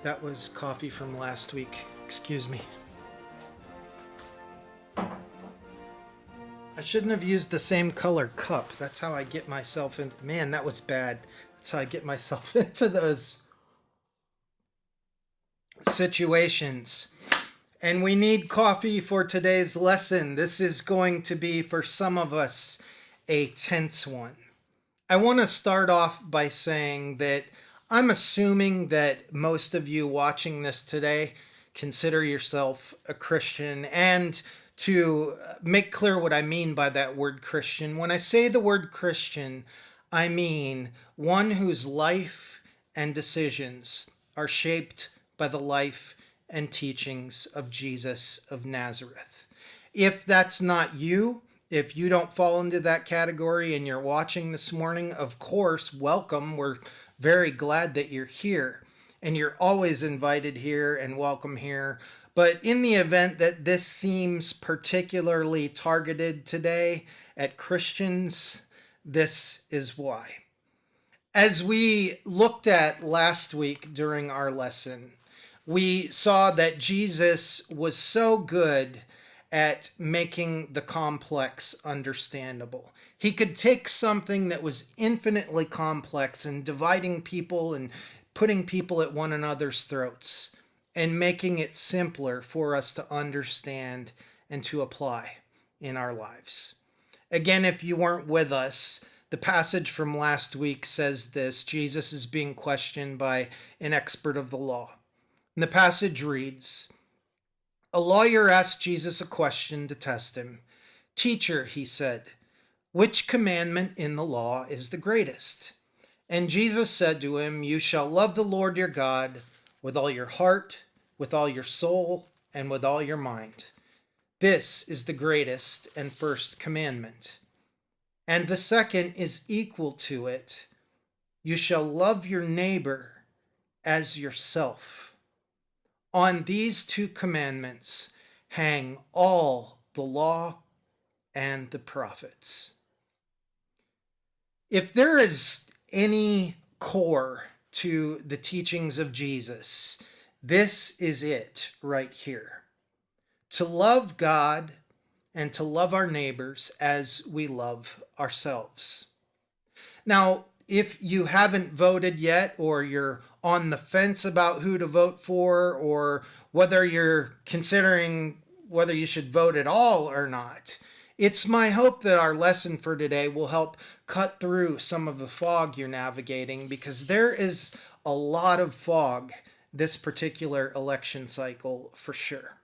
That was coffee from last week. Excuse me. I shouldn't have used the same color cup. That's how I get myself in. Man, that was bad. That's how I get myself into those situations. And we need coffee for today's lesson. This is going to be, for some of us, a tense one. I want to start off by saying that I'm assuming that most of you watching this today consider yourself a Christian. And to make clear what I mean by that word Christian, when I say the word Christian, I mean one whose life and decisions are shaped by the life and teachings of Jesus of Nazareth. If that's not you, if you don't fall into that category and you're watching this morning, of course, welcome. We're very glad that you're here, and you're always invited here and welcome here. But in the event that this seems particularly targeted today at Christians, this is why. As we looked at last week during our lesson, we saw that Jesus was so good at making the complex understandable. He could take something that was infinitely complex and dividing people and putting people at one another's throats and making it simpler for us to understand and to apply in our lives. Again, if you weren't with us, the passage from last week says this: Jesus is being questioned by an expert of the law. And the passage reads, "A lawyer asked Jesus a question to test him. 'Teacher,' he said, 'which commandment in the law is the greatest?' And Jesus said to him, 'You shall love the Lord your God with all your heart, with all your soul, and with all your mind. This is the greatest and first commandment. And the second is equal to it. You shall love your neighbor as yourself. On these two commandments hang all the law and the prophets.'" If there is any core to the teachings of Jesus, this is it right here. To love God and to love our neighbors as we love ourselves. Now, if you haven't voted yet, or you're on the fence about who to vote for, or whether you're considering whether you should vote at all or not, it's my hope that our lesson for today will help cut through some of the fog you're navigating, because there is a lot of fog this particular election cycle for sure.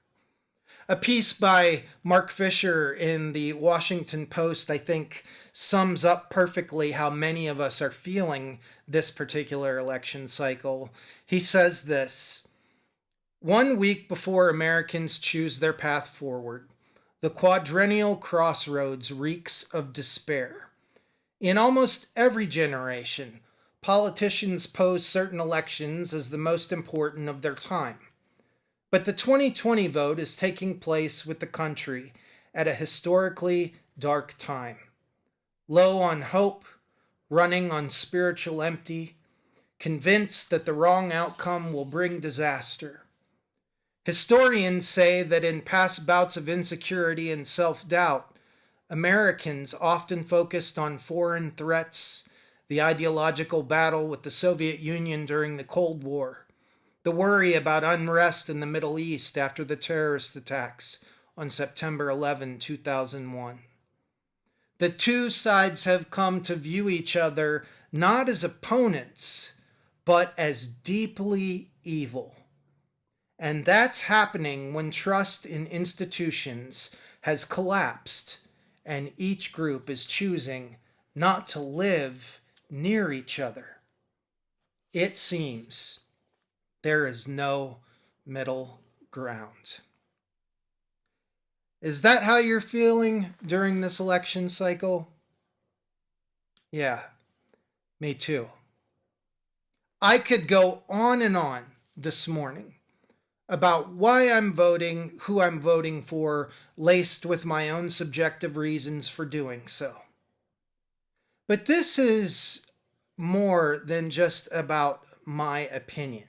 A piece by Marc Fisher in the Washington Post, I think, sums up perfectly how many of us are feeling this particular election cycle. He says this: "1 week before Americans choose their path forward, the quadrennial crossroads reeks of despair. In almost every generation, politicians pose certain elections as the most important of their time. But the 2020 vote is taking place with the country at a historically dark time. Low on hope, running on spiritual empty, convinced that the wrong outcome will bring disaster. Historians say that in past bouts of insecurity and self-doubt, Americans often focused on foreign threats, the ideological battle with the Soviet Union during the Cold War, the worry about unrest in the Middle East after the terrorist attacks on September 11, 2001. The two sides have come to view each other not as opponents, but as deeply evil. And that's happening when trust in institutions has collapsed and each group is choosing not to live near each other. It seems there is no middle ground." Is that how you're feeling during this election cycle? Yeah, me too. I could go on and on this morning about why I'm voting, who I'm voting for, laced with my own subjective reasons for doing so. But this is more than just about my opinion.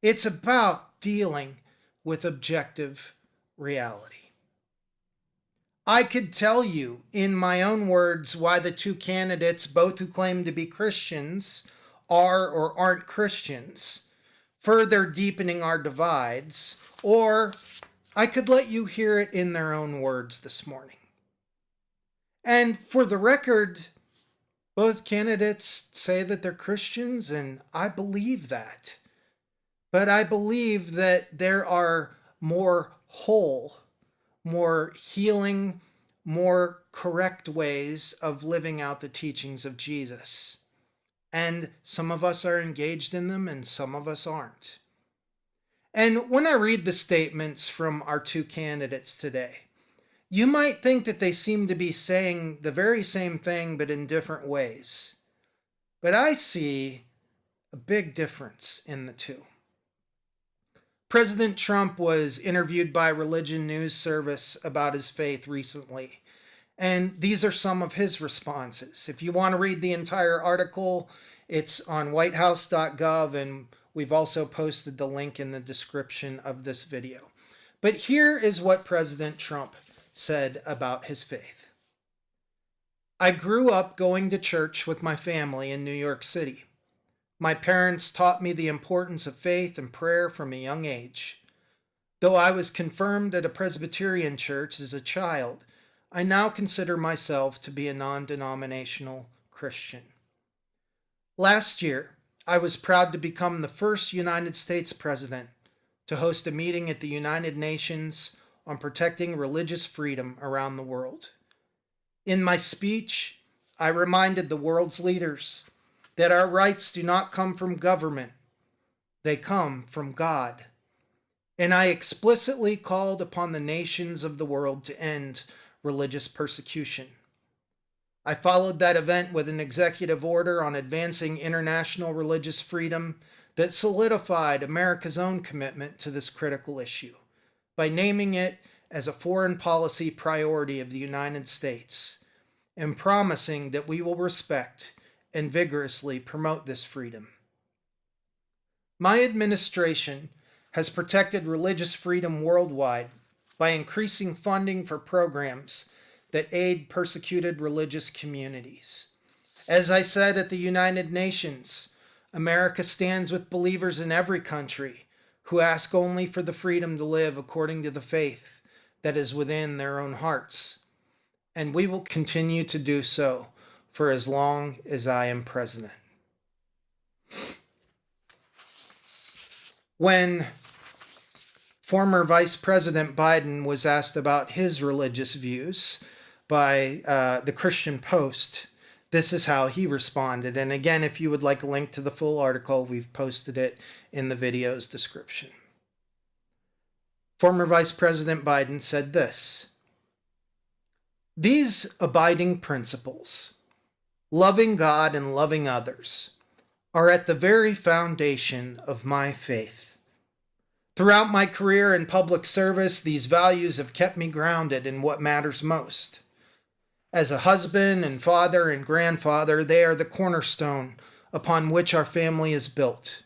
It's about dealing with objective reality. I could tell you in my own words why the two candidates, both who claim to be Christians, are or aren't Christians, further deepening our divides, or I could let you hear it in their own words this morning. And for the record, both candidates say that they're Christians, and I believe that. But I believe that there are more whole, more healing, more correct ways of living out the teachings of Jesus. And some of us are engaged in them and some of us aren't. And when I read the statements from our two candidates today, you might think that they seem to be saying the very same thing but in different ways. But I see a big difference in the two. President Trump was interviewed by Religion News Service about his faith recently, and these are some of his responses. If you want to read the entire article, it's on whitehouse.gov, and we've also posted the link in the description of this video. But here is what President Trump said about his faith. I grew up going to church with my family in New York City. My parents taught me the importance of faith and prayer from a young age. Though I was confirmed at a Presbyterian church as a child, I now consider myself to be a non-denominational Christian. Last year, I was proud to become the first United States president to host a meeting at the United Nations on protecting religious freedom around the world. In my speech, I reminded the world's leaders that our rights do not come from government, they come from God. And I explicitly called upon the nations of the world to end religious persecution. I followed that event with an executive order on advancing international religious freedom that solidified America's own commitment to this critical issue by naming it as a foreign policy priority of the United States and promising that we will respect and vigorously promote this freedom. My administration has protected religious freedom worldwide by increasing funding for programs that aid persecuted religious communities. As I said at the United Nations, America stands with believers in every country who ask only for the freedom to live according to the faith that is within their own hearts. And we will continue to do so for as long as I am president. When former Vice President Biden was asked about his religious views by the Christian Post, this is how he responded. And again, if you would like a link to the full article, we've posted it in the video's description. Former Vice President Biden said this: "These abiding principles, loving God and loving others, are at the very foundation of my faith. Throughout my career in public service, these values have kept me grounded in what matters most. As a husband and father and grandfather, they are the cornerstone upon which our family is built.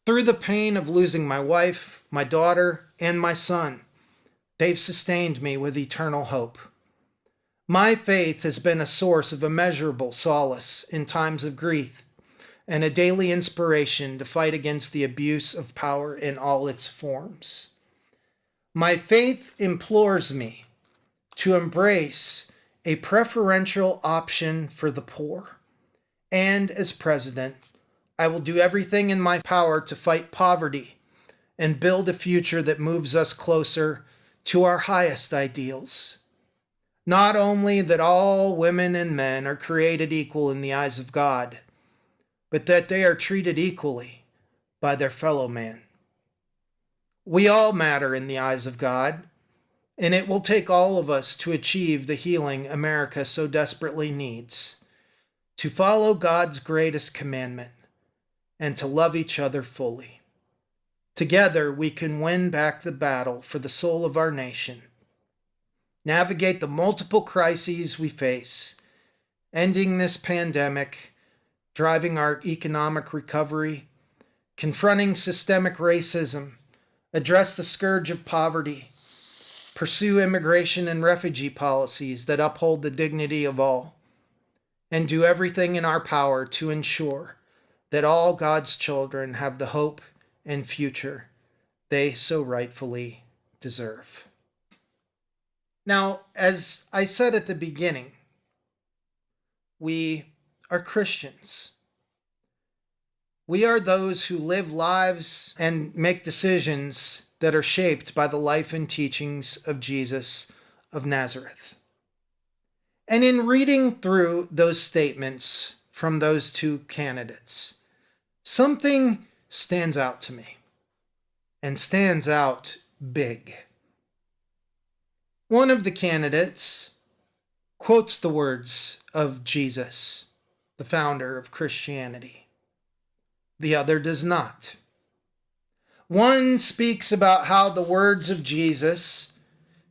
Through the pain of losing my wife, my daughter, and my son, they've sustained me with eternal hope. My faith has been a source of immeasurable solace in times of grief and a daily inspiration to fight against the abuse of power in all its forms. My faith implores me to embrace a preferential option for the poor, and as president, I will do everything in my power to fight poverty and build a future that moves us closer to our highest ideals. Not only that all women and men are created equal in the eyes of God, but that they are treated equally by their fellow man. We all matter in the eyes of God, and it will take all of us to achieve the healing America so desperately needs, to follow God's greatest commandment, and to love each other fully. Together, we can win back the battle for the soul of our nation, navigate the multiple crises we face, ending this pandemic, driving our economic recovery, confronting systemic racism, address the scourge of poverty, pursue immigration and refugee policies that uphold the dignity of all, and do everything in our power to ensure that all God's children have the hope and future they so rightfully deserve. Now, as I said at the beginning, we are Christians. We are those who live lives and make decisions that are shaped by the life and teachings of Jesus of Nazareth. And in reading through those statements from those two candidates, something stands out to me, and stands out big. One of the candidates quotes the words of Jesus, the founder of Christianity. The other does not. One speaks about how the words of Jesus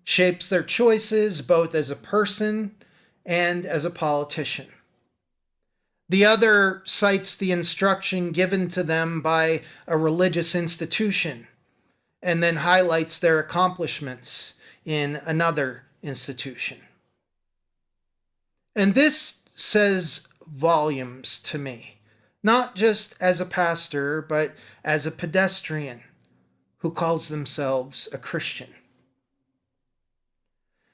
shapes their choices both as a person and as a politician. The other cites the instruction given to them by a religious institution and then highlights their accomplishments in another institution. And this says volumes to me, not just as a pastor, but as a pedestrian who calls themselves a Christian.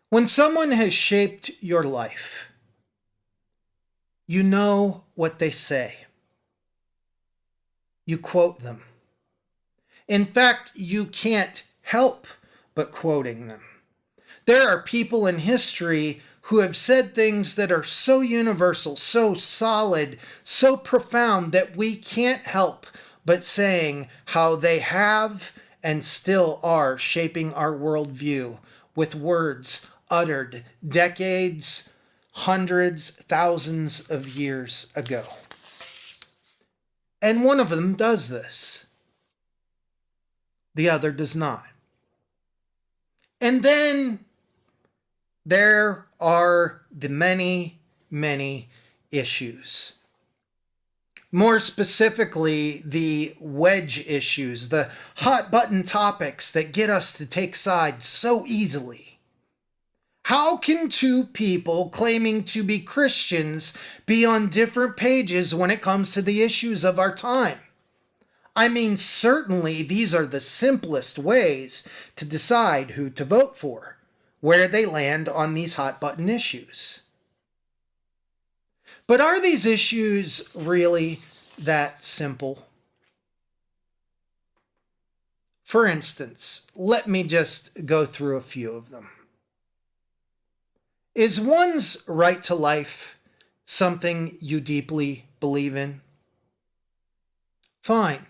When someone has shaped your life, you know what they say. You quote them. In fact, you can't help but quoting them. There are people in history who have said things that are so universal, so solid, so profound that we can't help but saying how they have and still are shaping our worldview with words uttered decades, hundreds, thousands of years ago. And one of them does this. The other does not. And then there are the many, many issues. More specifically, the wedge issues, the hot button topics that get us to take sides so easily. How can two people claiming to be Christians be on different pages when it comes to the issues of our time? I mean, certainly these are the simplest ways to decide who to vote for, where they land on these hot button issues. But are these issues really that simple? For instance, let me just go through a few of them. Is one's right to life something you deeply believe in? Fine.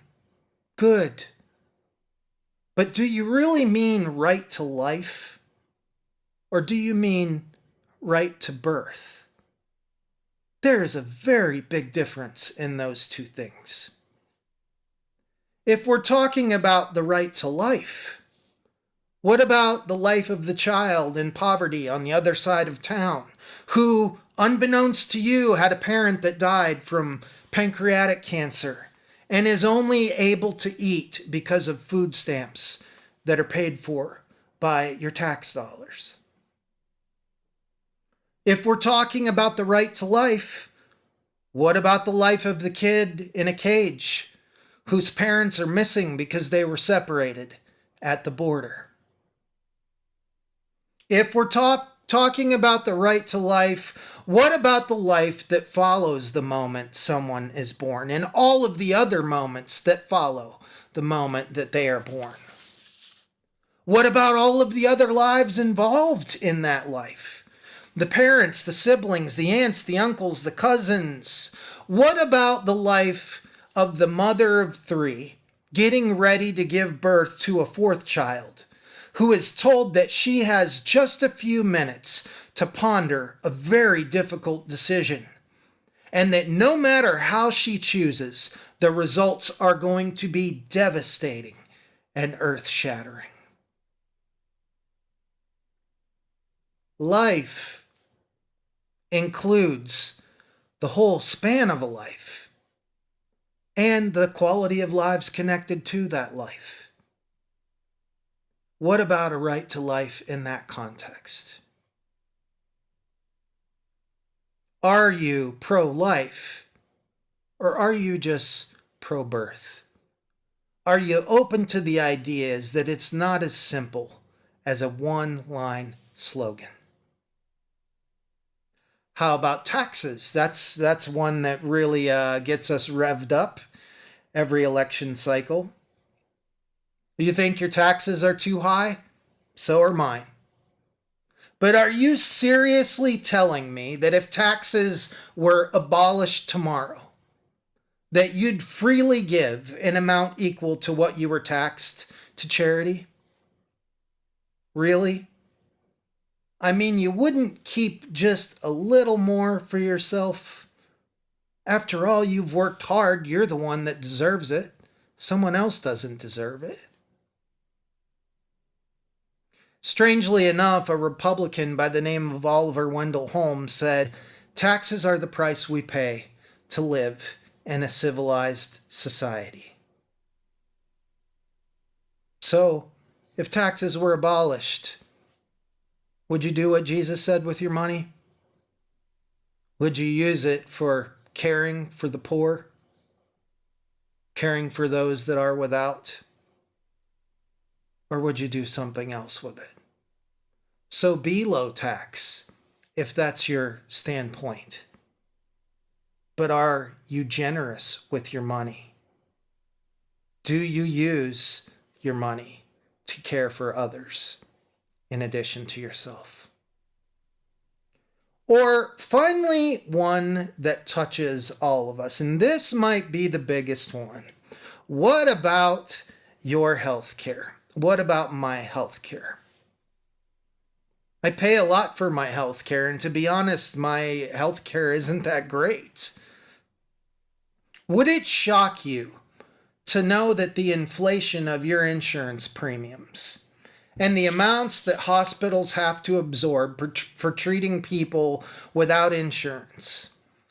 Good. But do you really mean right to life? Or do you mean right to birth? There is a very big difference in those two things. If we're talking about the right to life, what about the life of the child in poverty on the other side of town, who, unbeknownst to you, had a parent that died from pancreatic cancer and is only able to eat because of food stamps that are paid for by your tax dollars? If we're talking about the right to life, what about the life of the kid in a cage whose parents are missing because they were separated at the border? If we're talking about the right to life, what about the life that follows the moment someone is born and all of the other moments that follow the moment that they are born? What about all of the other lives involved in that life? The parents, the siblings, the aunts, the uncles, the cousins. What about the life of the mother of three getting ready to give birth to a fourth child, who is told that she has just a few minutes to ponder a very difficult decision, and that no matter how she chooses, the results are going to be devastating and earth-shattering? Life includes the whole span of a life, and the quality of lives connected to that life. What about a right to life in that context? Are you pro-life, or are you just pro-birth? Are you open to the ideas that it's not as simple as a one-line slogan? How about taxes? That's one that really gets us revved up every election cycle. Do you think your taxes are too high? So are mine. But are you seriously telling me that if taxes were abolished tomorrow, that you'd freely give an amount equal to what you were taxed to charity? Really? I mean, you wouldn't keep just a little more for yourself? After all, you've worked hard. You're the one that deserves it. Someone else doesn't deserve it. Strangely enough, a Republican by the name of Oliver Wendell Holmes said, "Taxes are the price we pay to live in a civilized society." So, if taxes were abolished, would you do what Jesus said with your money? Would you use it for caring for the poor? Caring for those that are without? Or would you do something else with it? So be low tax, if that's your standpoint. But are you generous with your money? Do you use your money to care for others in addition to yourself? Or finally, one that touches all of us, and this might be the biggest one. What about your health care? What about my health care? I pay a lot for my health care, and to be honest, my health care isn't that great. Would it shock you to know that the inflation of your insurance premiums and the amounts that hospitals have to absorb for treating people without insurance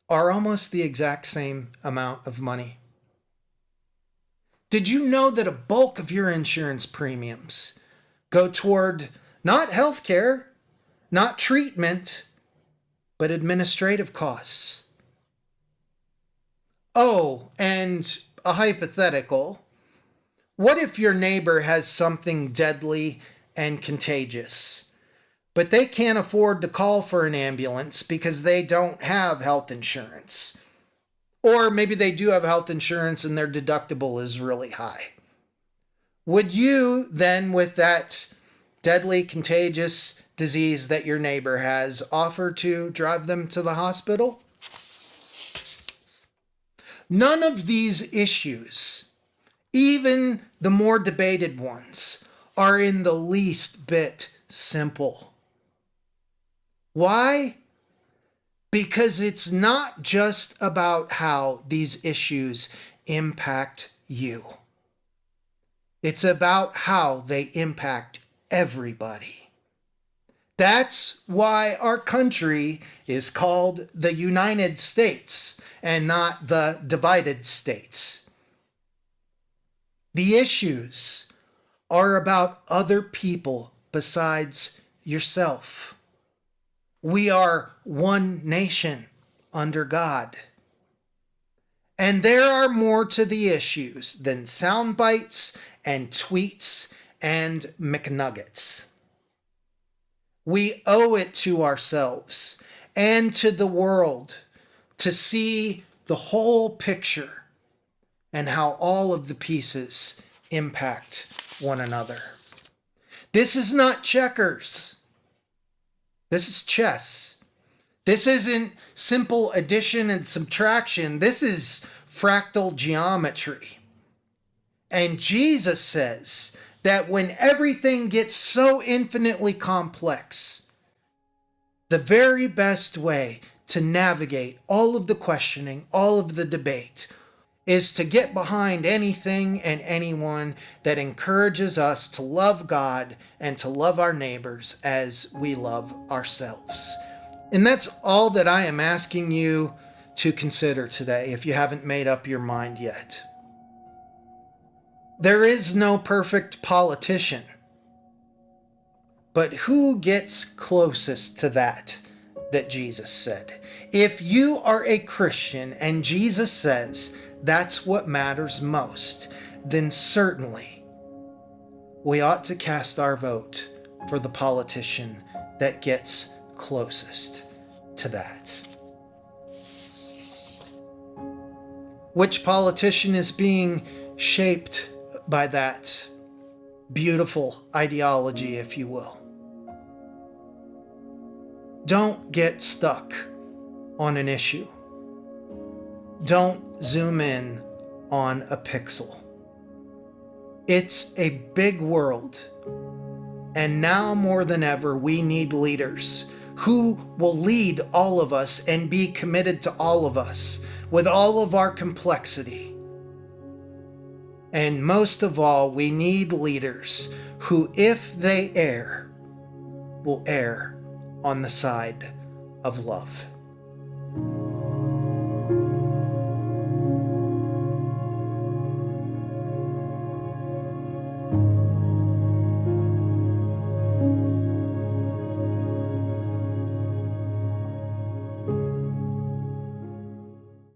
are almost the exact same amount of money? Did you know that a bulk of your insurance premiums go toward not health care, not treatment, but administrative costs? Oh, and a hypothetical. What if your neighbor has something deadly and contagious, but they can't afford to call for an ambulance because they don't have health insurance? Or maybe they do have health insurance and their deductible is really high. Would you then, with that deadly, contagious disease that your neighbor has, offer to drive them to the hospital? None of these issues, even the more debated ones, are in the least bit simple. Why? Because it's not just about how these issues impact you. It's about how they impact everybody. That's why our country is called the United States and not the divided states. The issues are about other people besides yourself. We are one nation under God. And there are more to the issues than sound bites and tweets and McNuggets. We owe it to ourselves and to the world to see the whole picture and how all of the pieces impact one another. This is not checkers. This is chess. This isn't simple addition and subtraction. This is fractal geometry. And Jesus says that when everything gets so infinitely complex, the very best way to navigate all of the questioning, all of the debate, is to get behind anything and anyone that encourages us to love God and to love our neighbors as we love ourselves. And that's all that I am asking you to consider today if you haven't made up your mind yet. There is no perfect politician, but who gets closest to that Jesus said? If you are a Christian and Jesus says that's what matters most, then certainly we ought to cast our vote for the politician that gets closest to that. Which politician is being shaped by that beautiful ideology, if you will? Don't get stuck on an issue. Don't zoom in on a pixel. It's a big world, and now more than ever, we need leaders who will lead all of us and be committed to all of us with all of our complexity. And most of all, we need leaders who, if they err, will err on the side of love.